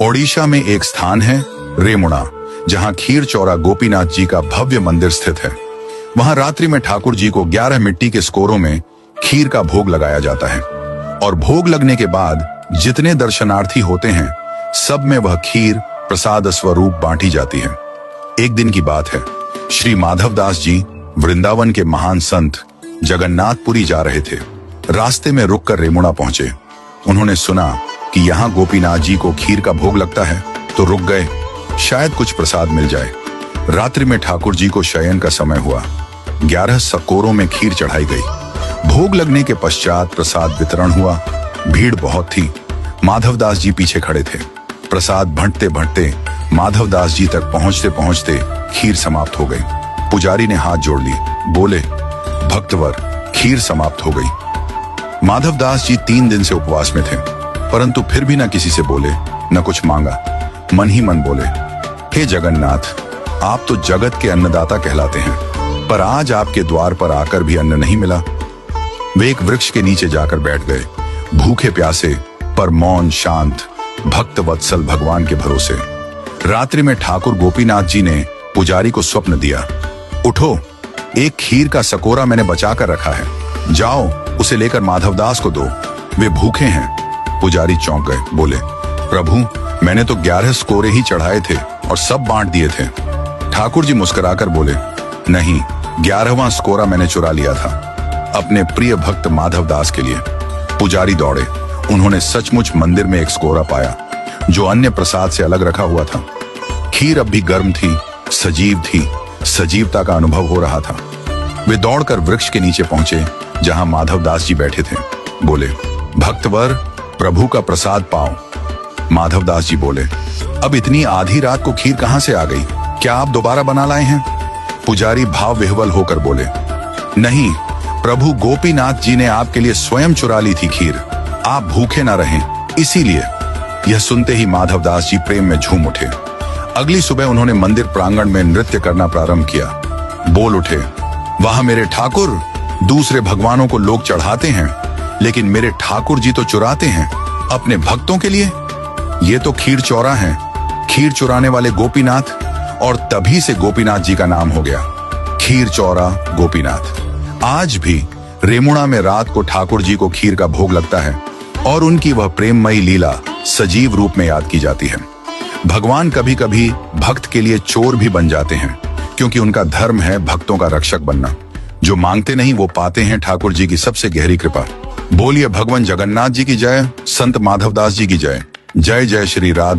ओडिशा में एक स्थान है रेमुणा, जहां खीर चौरा गोपीनाथ जी का भव्य मंदिर स्थित है। वहां रात्रि में ठाकुर जी को 11 मिट्टी के स्कोरों में खीर का भोग लगाया जाता है और भोग लगने के बाद जितने दर्शनार्थी होते हैं सब में वह खीर प्रसाद स्वरूप बांटी जाती है। एक दिन की बात है, श्री माधवदास जी वृंदावन के महान संत जगन्नाथपुरी जा रहे थे। रास्ते में रुककर रेमुणा पहुंचे। उन्होंने सुना कि यहाँ गोपीनाथ जी को खीर का भोग लगता है, तो रुक गए, शायद कुछ प्रसाद मिल जाए। रात्रि में ठाकुर जी को शयन का समय हुआ। 11 सकोरों में खीर चढ़ाई गई। भोग लगने के पश्चात प्रसाद वितरण हुआ। भीड़ बहुत थी। माधवदास जी पीछे खड़े थे। प्रसाद भंटते भंटते माधवदास जी तक पहुंचते पहुंचते खीर समाप्त हो गई। पुजारी ने हाथ जोड़ ली, बोले, भक्तवर, खीर समाप्त हो गई। माधवदास जी 3 दिन से उपवास में थे, परंतु फिर भी न किसी से बोले, न कुछ मांगा। मन ही मन बोले, हे जगन्नाथ, आप तो जगत के अन्नदाता कहलाते हैं, पर आज आपके द्वार पर आकर भी अन्न नहीं मिला। वे एक वृक्ष के नीचे जाकर बैठ गए, भूखे प्यासे पर मौन शांत भक्त वत्सल भगवान के भरोसे। रात्रि में ठाकुर गोपीनाथ जी ने पुजारी को स्वप्न दिया, उठो, एक खीर का सकोरा मैंने बचा कर रखा है, जाओ उसे लेकर माधवदास को दो, वे भूखे हैं। पुजारी चौंक गए, बोले, प्रभु, मैंने तो 11 स्कोरे ही चढ़ाए थे और सब बांट दिए थे। ठाकुर जी मुस्कुराकर बोले, नहीं, 11वां स्कोरा मैंने चुरा लिया था, अपने प्रिय भक्त माधवदास के लिए। पुजारी दौड़े। उन्होंने सचमुच मंदिर में एक स्कोरा पाया, जो अन्य प्रसाद से अलग रखा हुआ था। खीर अब भी गर्म थी, सजीव थी, सजीवता का अनुभव हो रहा था। वे दौड़कर वृक्ष के नीचे पहुंचे, जहां माधवदास जी बैठे थे। बोले, भक्तवर, प्रभु का प्रसाद पाओ। माधवदास जी बोले, अब इतनी आधी रात को खीर कहां से आ गई? क्या आप दोबारा बना लाए हैं? पुजारी भाव विह्वल होकर बोले, नहीं प्रभु, गोपीनाथ जी ने आपके लिए स्वयं चुरा ली थी खीर, आप भूखे ना रहें, इसीलिए। यह सुनते ही माधवदास जी प्रेम में झूम उठे। अगली सुबह उन्होंने मंदिर प्रांगण में नृत्य करना प्रारंभ किया। बोल उठे, वाह मेरे ठाकुर, दूसरे भगवानों को लोग चढ़ाते हैं, लेकिन मेरे ठाकुर जी तो चुराते हैं अपने भक्तों के लिए। ये तो खीर चौरा है, खीर चुराने वाले गोपीनाथ। और तभी से गोपीनाथ जी का नाम हो गया, खीर चौरा गोपीनाथ। आज भी रेमुणा में रात को ठाकुर जी को खीर का भोग लगता है और उनकी वह प्रेममयी लीला सजीव रूप में याद की जाती है। भगवान कभी कभी भक्त के लिए चोर भी बन जाते हैं, क्योंकि उनका धर्म है भक्तों का रक्षक बनना। जो मांगते नहीं वो पाते हैं ठाकुर जी की सबसे गहरी कृपा। बोलिए भगवान जगन्नाथ जी की जय, संत माधवदास जी की जय। जय जय श्री राधे।